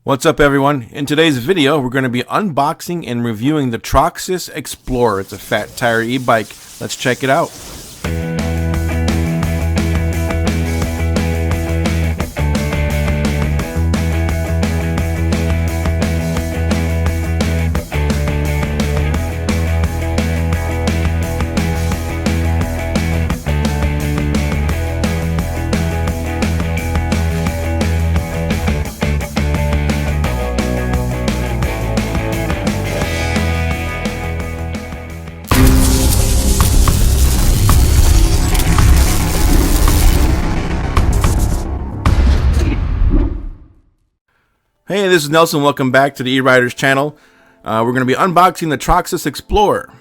What's up, everyone? In today's video, we're going to be unboxing and reviewing the Troxus Explorer. It's a fat tire e-bike. Let's check it out. Hey, this is Nelson. Welcome back to the E-RYDERS channel. We're going to be unboxing the Troxus Explorer.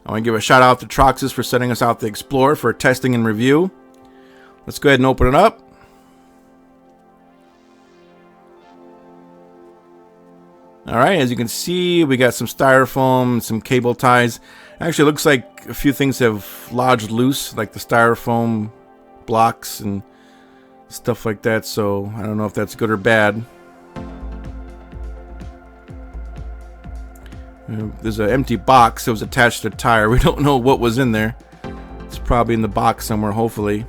I want to give a shout out to Troxus for sending us out the Explorer for testing and review. Let's go ahead and open it up. Alright, as you can see, we got some styrofoam, some cable ties. Actually, it looks like a few things have lodged loose, like the styrofoam blocks and stuff like that, so I don't know if that's good or bad. There's an empty box that was attached to a tire. We don't know what was in there. It's probably in the box somewhere, hopefully.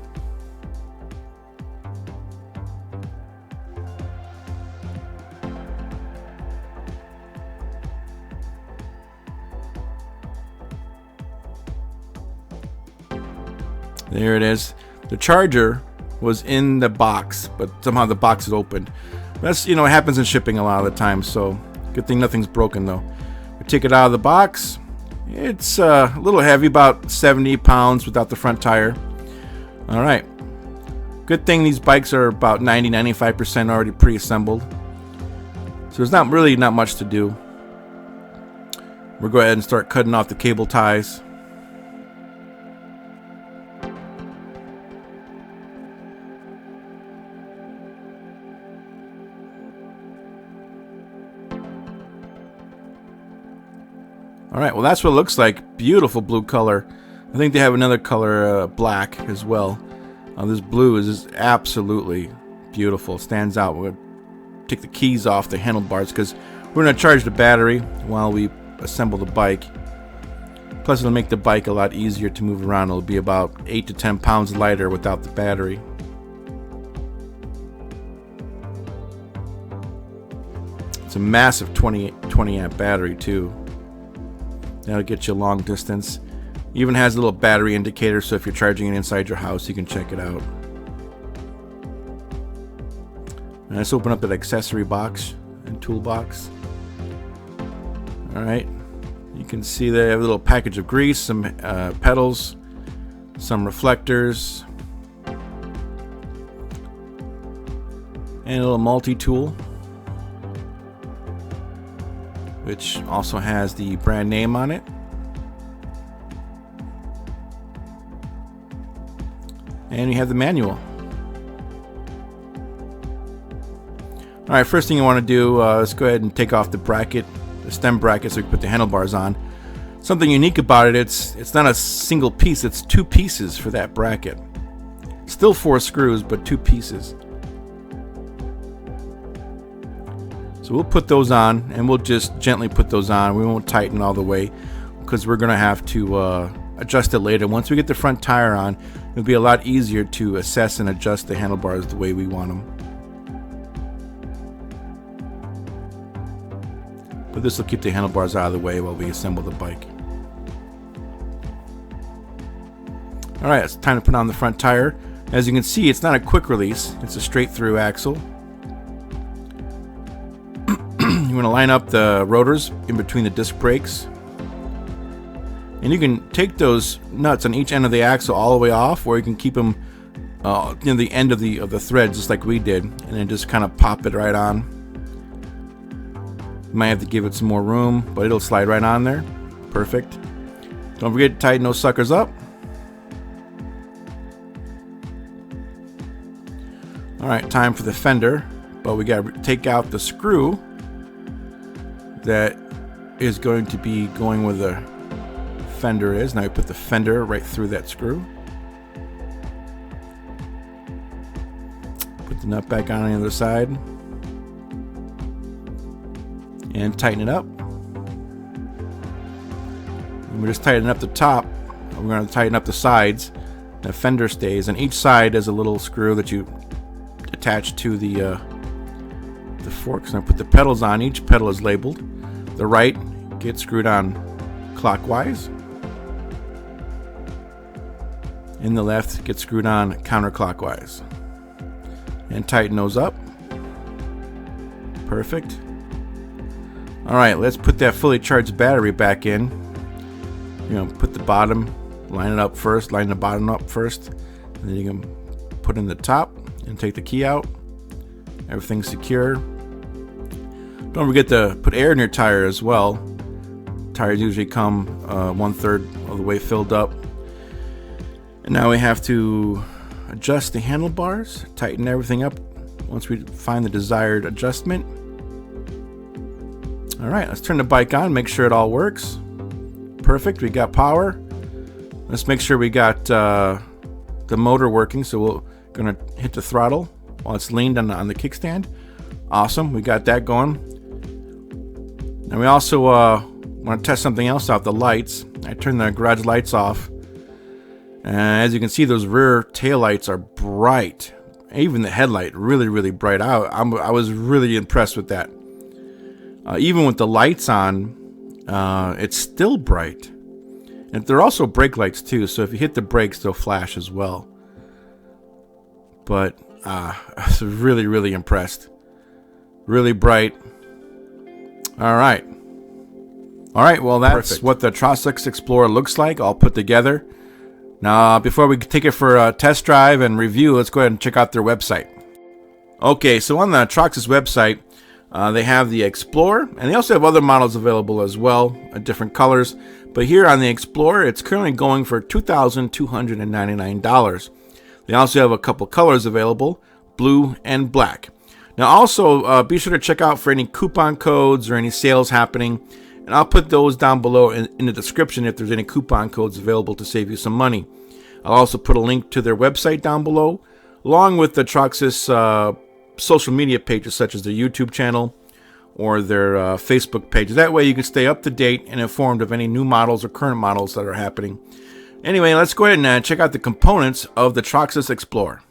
There it is. The charger was in the box, but somehow the box is opened. That's, you know, it happens in shipping a lot of the time, so good thing nothing's broken though. We take it out of the box. It's a little heavy, about 70 pounds without the front tire. Alright. Good thing these bikes are about 90-95% already pre-assembled. So there's not much to do. We'll go ahead and start cutting off the cable ties. Alright, well that's what it looks like. Beautiful blue color. I think they have another color, black as well. This blue is just absolutely beautiful. It stands out. We're going to take the keys off the handlebars because we're going to charge the battery while we assemble the bike. Plus it'll make the bike a lot easier to move around. It'll be about 8 to 10 pounds lighter without the battery. It's a massive 20 amp battery too. That'll get you a long distance. Even has a little battery indicator, so if you're charging it inside your house, you can check it out. And let's open up that accessory box and toolbox. Alright, you can see they have a little package of grease, some pedals, some reflectors, and a little multi-tool, which also has the brand name on it. And you have the manual. Alright, first thing you want to do, let's go ahead and take off the bracket, the stem bracket, so we can put the handlebars on. Something unique about it, it's not a single piece, it's two pieces for that bracket. Still 4 screws, but 2 pieces. So we'll put those on, and we'll just gently put those on. We won't tighten all the way because we're going to have to adjust it later. Once we get the front tire on, it'll be a lot easier to assess and adjust the handlebars the way we want them. But this will keep the handlebars out of the way while we assemble the bike. Alright, it's time to put on the front tire. As you can see, it's not a quick release. It's a straight through axle. You want to line up the rotors in between the disc brakes, and you can take those nuts on each end of the axle all the way off, or you can keep them near the end of the thread, just like we did, and then just kind of pop it right on. You might have to give it some more room, but it'll slide right on there. Perfect. Don't forget to tighten those suckers up. Alright, time for the fender, but we got to take out the screw that is going to be going where the fender is. Now we put the fender right through that screw. Put the nut back on the other side. and tighten it up. And we're just tightening up the top. We're going to tighten up the sides. The fender stays, and each side has a little screw that you attach to the forks. And I put the pedals on. Each pedal is labeled. The right gets screwed on clockwise, and the left gets screwed on counterclockwise. And tighten those up. Perfect. Alright, let's put that fully charged battery back in. Put the bottom, line it up first, line the bottom up first, and then you can put in the top and take the key out. Everything's secure. Don't forget to put air in your tire as well. Tires usually come 1/3 of the way filled up. And now we have to adjust the handlebars, tighten everything up once we find the desired adjustment. Alright, let's turn the bike on, make sure it all works. Perfect, we got power. Let's make sure we got the motor working, so we're going to hit the throttle while it's leaned on the kickstand. Awesome, we got that going. And we also want to test something else out, the lights. I turned the garage lights off. And as you can see, those rear tail lights are bright. Even the headlight, really, really bright. I was really impressed with that. Even with the lights on, it's still bright. And they're also brake lights too, so if you hit the brakes, they'll flash as well. But I was really, really impressed. Really bright. Alright. Alright, well that's perfect. What the Troxus Explorer looks like, all put together. Now, before we take it for a test drive and review, let's go ahead and check out their website. Okay, so on the Troxus website, they have the Explorer, and they also have other models available as well, different colors. But here on the Explorer, it's currently going for $2,299. They also have a couple colors available, blue and black. Now also, be sure to check out for any coupon codes or any sales happening. And I'll put those down below in the description if there's any coupon codes available to save you some money. I'll also put a link to their website down below, along with the Troxus social media pages such as their YouTube channel or their Facebook pages. That way you can stay up to date and informed of any new models or current models that are happening. Anyway, let's go ahead and check out the components of the Troxus Explorer.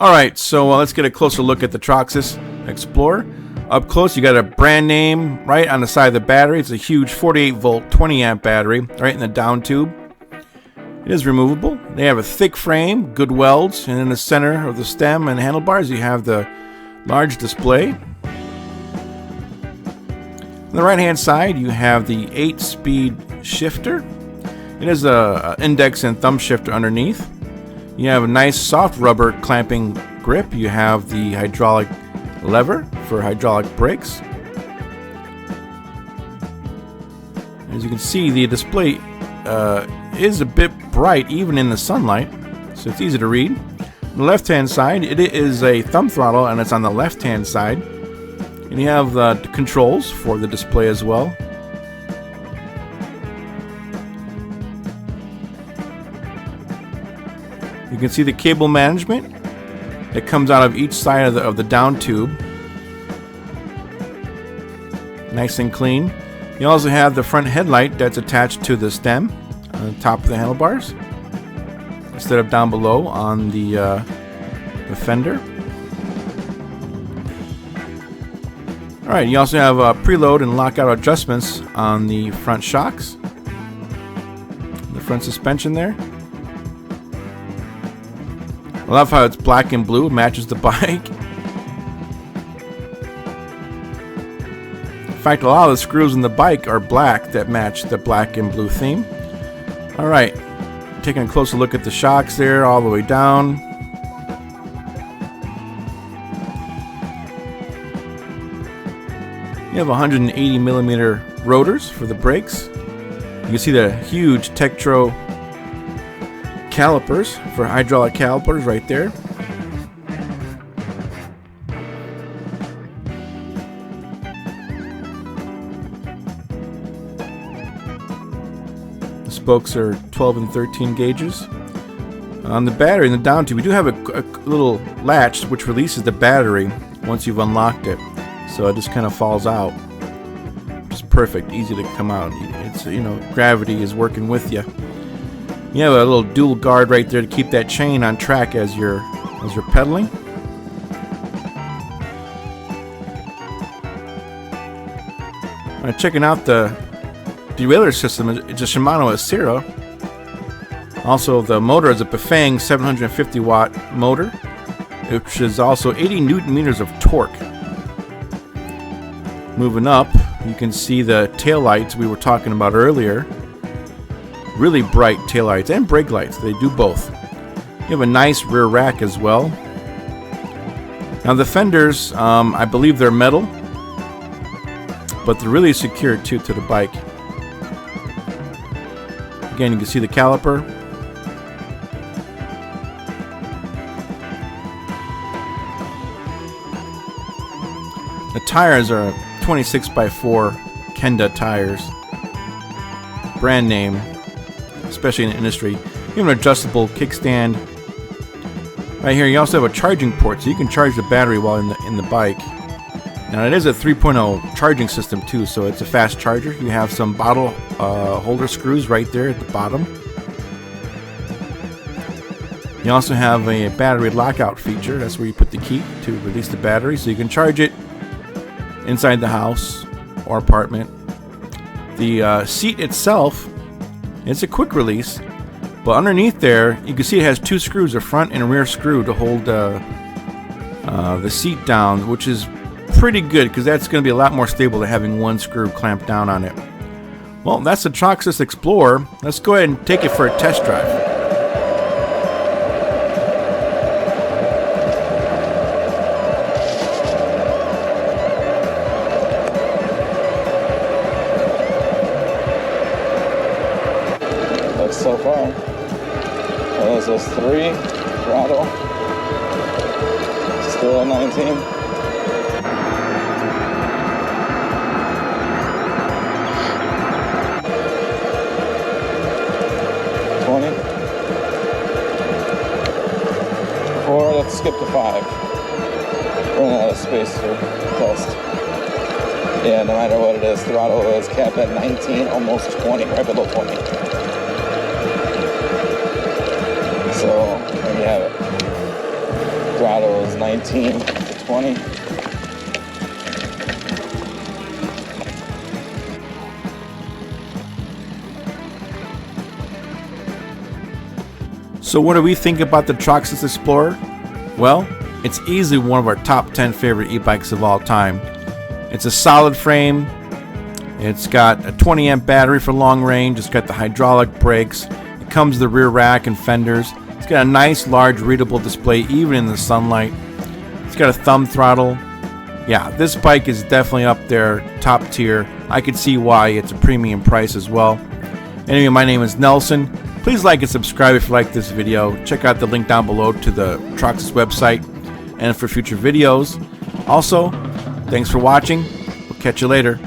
Alright, so let's get a closer look at the Troxus Explorer. Up close, you got a brand name right on the side of the battery. It's a huge 48 volt, 20 amp battery right in the down tube. It is removable. They have a thick frame, good welds, and in the center of the stem and handlebars, you have the large display. On the right hand side, you have the 8-speed shifter. It is a index and thumb shifter underneath. You have a nice soft rubber clamping grip. You have the hydraulic lever for hydraulic brakes. As you can see, the display is a bit bright even in the sunlight, so it's easy to read. On the left hand side, it is a thumb throttle, and it's on the left hand side. And you have the controls for the display as well. You can see the cable management that comes out of each side of the down tube. Nice and clean. You also have the front headlight that's attached to the stem on the top of the handlebars instead of down below on the fender. Alright, you also have preload and lockout adjustments on the front shocks, the front suspension there. I love how it's black and blue, it matches the bike. In fact, a lot of the screws in the bike are black that match the black and blue theme. Alright, taking a closer look at the shocks there all the way down. You have 180 millimeter rotors for the brakes. You can see the huge Tektro calipers for hydraulic calipers right there. The spokes are 12 and 13 gauges. On the battery in the down tube, we do have a little latch which releases the battery once you've unlocked it, so it just kind of falls out. perfect, easy to come out. It's, you know, gravity is working with you. You have a little dual guard right there to keep that chain on track as you're pedaling. Checking out the derailleur system, it's a Shimano Acera. Also, the motor is a Bafang 750 watt motor, which is also 80 newton meters of torque. Moving up, you can see the tail lights we were talking about earlier. Really bright tail lights and brake lights, they do both. You have a nice rear rack as well. Now the fenders, I believe they're metal, but they're really secure too to the bike. Again, you can see the caliper. The tires are 26x4 Kenda tires. Brand name, especially in the industry. You have an adjustable kickstand. Right here, you also have a charging port, so you can charge the battery while in the bike. Now it is a 3.0 charging system too, so it's a fast charger. You have some bottle holder screws right there at the bottom. You also have a battery lockout feature. That's where you put the key to release the battery, so you can charge it inside the house or apartment. The seat itself, it's a quick release, but underneath there you can see it has two screws, a front and a rear screw, to hold the seat down, which is pretty good because that's going to be a lot more stable than having one screw clamped down on it. Well, that's the Troxus Explorer. Let's go ahead and take it for a test drive. So far, there's those 3 throttle, still at 19. 20. 4, let's skip to 5. Running out of space to test. Yeah, no matter what it is, throttle is capped at 19, almost 20, right below 20. So there you have it. Throttle is 19 to 20. So what do we think about the Troxus Explorer? Well, it's easily one of our top 10 favorite e-bikes of all time. It's a solid frame. It's got a 20 amp battery for long range. It's got the hydraulic brakes. It comes with the rear rack and fenders. It's got a nice large readable display even in the sunlight. It's got a thumb throttle. Yeah, this bike is definitely up there, top tier. I could see why it's a premium price as well. Anyway, my name is Nelson. Please like and subscribe if you like this video. Check out the link down below to the Troxus website and for future videos. Also, thanks for watching. We'll catch you later.